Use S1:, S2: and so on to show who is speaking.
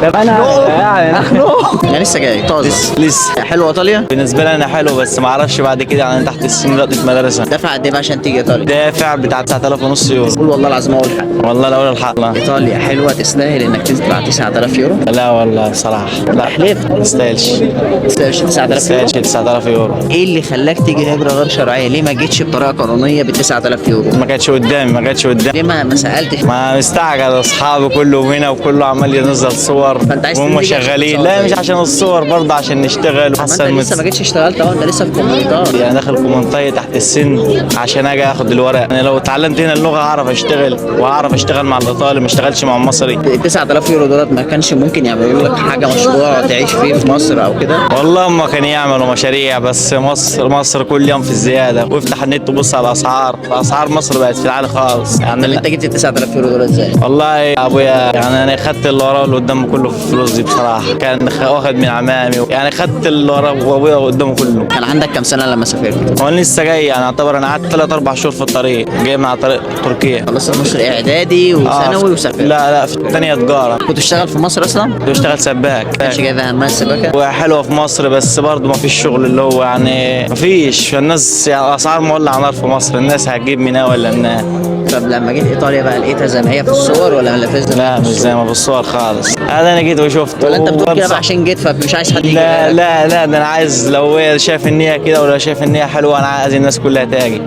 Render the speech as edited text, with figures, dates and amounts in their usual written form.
S1: طب انا يعني
S2: لسه جاي طازه.
S1: لسه
S2: حلوه ايطاليا.
S1: بالنسبه لي انا حلو، بس ما اعرفش بعد كده يعني تحت السن لقطه مدرسه.
S2: دفع قد ايه بقى عشان تيجي ايطاليا؟
S1: دافع بتاع 9000 ونص يورو.
S2: قول والله العظيم اول حق.
S1: والله لا اقول الحق لا.
S2: ايطاليا حلوه تستاهل انك تدفع 9000 يورو؟
S1: لا والله صراحه لا،
S2: احلف.
S1: ما تستاهلش.
S2: تستاهلش 9000 يورو؟
S1: تستاهلش 9000 يورو.
S2: ايه اللي خلاك تيجي هجره غير شرعيه؟ ليه ما جيتش بطريقه قانونيه ب 9000 يورو؟
S1: ما كانتش قدامي، ما كانتش قدامي.
S2: ليه ما سالتش؟
S1: ما مستعجل، اصحابي كله هنا وكله عمال ينزل صور
S2: فأنت عايز
S1: وهم
S2: تنزل عشان
S1: شغالين.
S2: تصور
S1: لا
S2: طيب.
S1: مش عشان الصور، برضه عشان نشتغل
S2: ما انت
S1: وحسن
S2: لسه ما جيتش اشتغلت اهو، انت لسه في كومنتات.
S1: يعني داخل في منطقه تحت السن عشان اجي اخد الورق. يعني لو اتعلمت هنا اللغه هعرف اشتغل، وهعرف اشتغل مع الايطالي، ما اشتغلش مع المصري.
S2: ال 9000 يورو دولت ما كانش ممكن يعملوا لك حاجه مشروع تعيش فيه في مصر او كده؟
S1: والله ما كانوا يعملوا مشاريع، بس مصر كل يوم في الزياده. وافتح النت وبص على الاسعار، اسعار مصر بقت في العالي خالص
S2: طب
S1: يعني.
S2: انت جبت ال 9000 يورو دول ازاي؟
S1: والله يا ابويا يعني انا خدت اللي وراه واللي قدامه كله في الفلوس دي بصراحه. كان واخد من عمامي، يعني خدت اللي وراه وابويا قدامه كله.
S2: كان عندك كام سنه لما سافرت؟
S1: هو أنا لسه جاي، يعني اعتبر انا قعدت 3 4 شهور في الطريق، جاي من على طريق تركيا.
S2: خلصت مصر اعدادي وثانوي وسافرت؟
S1: لا في الثانيه تجاره.
S2: كنت بتشتغل في مصر اصلا؟
S1: كنت بشتغل سباك.
S2: كانش جايب همها السباكه؟
S1: وحلوه في مصر، بس برضه ما فيش شغل اللي هو يعني ما فيش. الناس يعني اسعار مولع نار في مصر، الناس هتجيب منها ولا منها.
S2: طب لما جيت ايطاليا بقى لقيتها زي ما هي في الصور ولا ما فيش؟
S1: لا مش زي ما في الصور خالص. هذا انا جيت وشفت.
S2: ولا انت بتقول كده بقى عشان جيت فمش عايز حد يجي؟
S1: لا ده انا عايز، لو هي شايف ان هي كده ولا شايف ان هي حلوه، انا عايز الناس كلها تاجي.